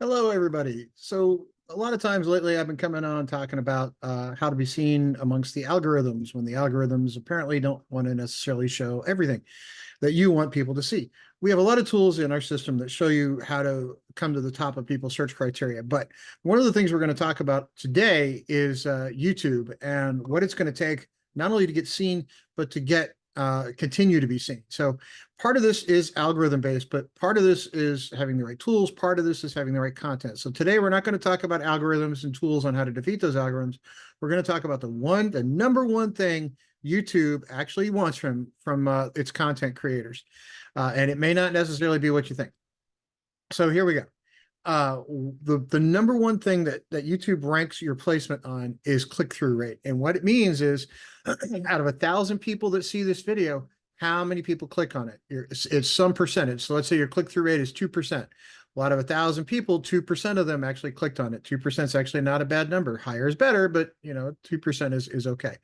Hello, everybody. So a lot of times lately, I've been coming on talking about how to be seen amongst the algorithms when the algorithms apparently don't want to necessarily show everything that you want people to see. We have a lot of tools in our system that show you how to come to the top of people's search criteria. But one of the things we're going to talk about today is YouTube and what it's going to take not only to get seen, but to get continue to be seen. So part of this is algorithm based, but part of this is having the right tools. Part of this is having the right content. So today we're not going to talk about algorithms and tools on how to defeat those algorithms. We're going to talk about the number one thing YouTube actually wants from its content creators, and it may not necessarily be what you think. So here we go. The number one thing that YouTube ranks your placement on is click-through rate. And what it means is out of 1,000 people that see this video, how many people click on it? It's some percentage. So let's say your click-through rate is 2%. Well, out of 1,000 people, 2% of them actually clicked on it. 2% is actually not a bad number. Higher is better, but 2% is okay.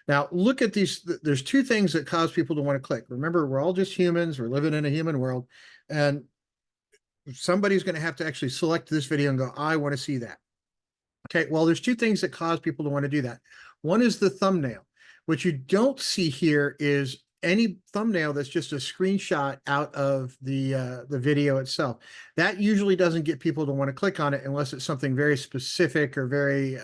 Now look at these. There's two things that cause people to want to click. Remember, we're all just humans. We're living in a human world. And somebody's going to have to actually select this video and go, I want to see that. Okay, well, there's two things that cause people to want to do that. One is the thumbnail. What you don't see here is any thumbnail that's just a screenshot out of the video itself. That usually doesn't get people to want to click on it unless it's something very specific or very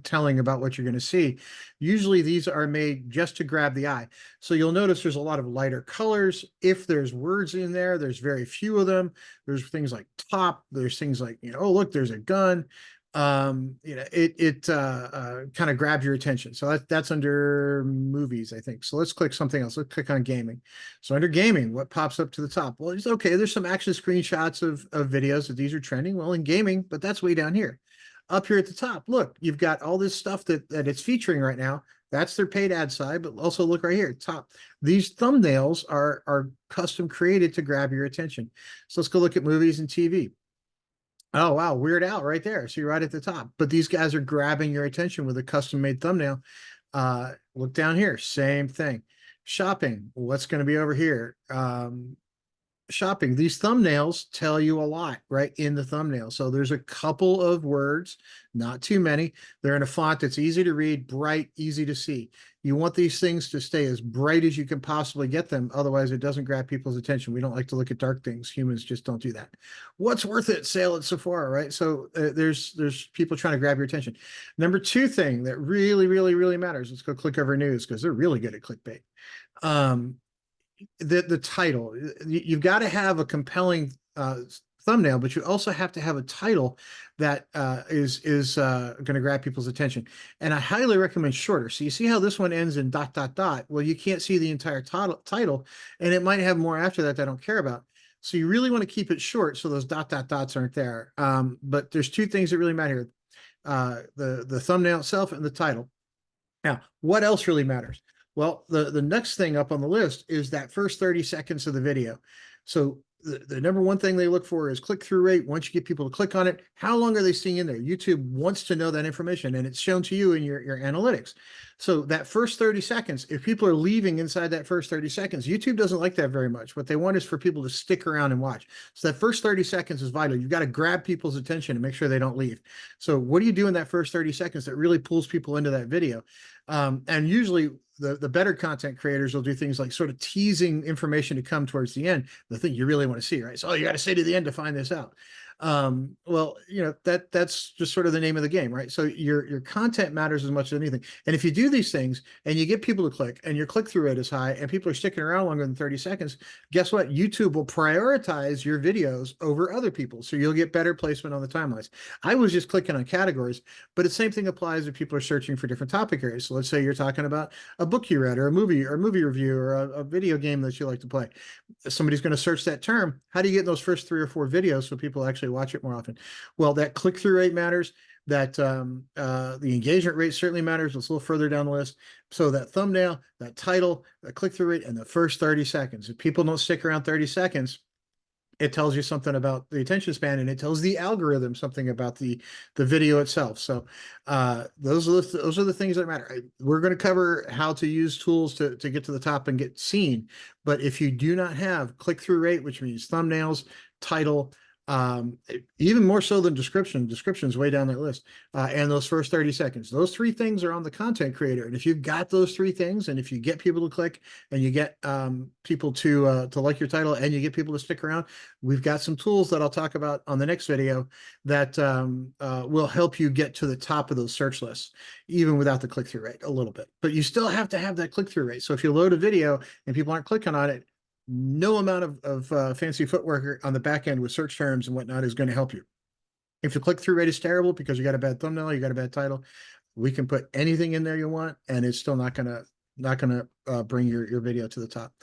telling about what you're going to see. Usually these are made just to grab the eye. So you'll notice there's a lot of lighter colors. If there's words in there, there's very few of them. There's things like top. There's things like, oh, look, there's a gun. It kind of grabs your attention. So that's under movies, I think. So let's click something else. Let's click on gaming. So under gaming, what pops up to the top? Well, it's okay. There's some action screenshots of videos that these are trending. Well, in gaming, but that's way down here. Up here at the top, look, you've got all this stuff that it's featuring right now. That's their paid ad side, but also look right here, top. These thumbnails are custom created to grab your attention. So let's go look at movies and TV. Oh, wow. Weird Al right there. See right at the top. But these guys are grabbing your attention with a custom made thumbnail. Look down here. Same thing. Shopping. What's going to be over here? Shopping. These thumbnails tell you a lot right in the thumbnail. So there's a couple of words, not too many. They're in a font that's easy to read, bright, easy to see. You want these things to stay as bright as you can possibly get them. Otherwise, it doesn't grab people's attention. We don't like to look at dark things. Humans just don't do that. What's worth it? Sale at Sephora, right? So there's people trying to grab your attention. Number two thing that really, really, really matters. Let's go click over news because they're really good at clickbait. The title. You've got to have a compelling thumbnail, but you also have to have a title that is going to grab people's attention. And I highly recommend shorter. So you see how this one ends in ... Well, you can't see the entire title, and it might have more after that I don't care about. So you really want to keep it short so those ... aren't there. But there's two things that really matter here. The thumbnail itself and the title. Now, what else really matters? Well, the next thing up on the list is that first 30 seconds of the video. So the number one thing they look for is click-through rate. Once you get people to click on it, how long are they staying in there? YouTube wants to know that information, and it's shown to you in your analytics. So that first 30 seconds, if people are leaving inside that first 30 seconds, YouTube doesn't like that very much. What they want is for people to stick around and watch. So that first 30 seconds is vital. You've got to grab people's attention and make sure they don't leave. So what do you do in that first 30 seconds that really pulls people into that video? And usually the better content creators will do things like sort of teasing information to come towards the end, the thing you really want to see, right? So you got to stay to the end to find this out. Well, that's just sort of the name of the game, right? So your content matters as much as anything. And if you do these things and you get people to click and your click-through rate is high and people are sticking around longer than 30 seconds, guess what? YouTube will prioritize your videos over other people. So you'll get better placement on the timelines. I was just clicking on categories, but the same thing applies if people are searching for different topic areas. So let's say you're talking about a book you read or a movie review or a video game that you like to play. Somebody's going to search that term. How do you get those first 3 or 4 videos so people actually watch it more often? Well, that click-through rate matters. That the engagement rate certainly matters. It's a little further down the list. So that thumbnail, that title, the click-through rate, and the first 30 seconds. If people don't stick around 30 seconds, it tells you something about the attention span, and it tells the algorithm something about the video itself. So those are the things that matter. We're going to cover how to use tools to get to the top and get seen. But if you do not have click-through rate, which means thumbnails, title, Even more so than description. Description is way down that list. And those first 30 seconds. Those three things are on the content creator. And if you've got those three things, and if you get people to click and you get people to like your title and you get people to stick around, we've got some tools that I'll talk about on the next video that will help you get to the top of those search lists, even without the click-through rate a little bit. But you still have to have that click-through rate. So if you load a video and people aren't clicking on it, no amount of fancy footwork on the back end with search terms and whatnot is going to help you. If the click-through rate is terrible because you got a bad thumbnail, you got a bad title, we can put anything in there you want, and it's still not gonna bring your video to the top.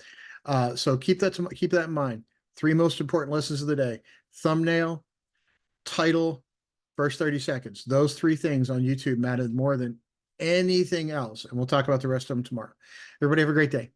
So keep that in mind. Three most important lessons of the day: thumbnail, title, first 30 seconds. Those three things on YouTube matter more than anything else, and we'll talk about the rest of them tomorrow. Everybody have a great day.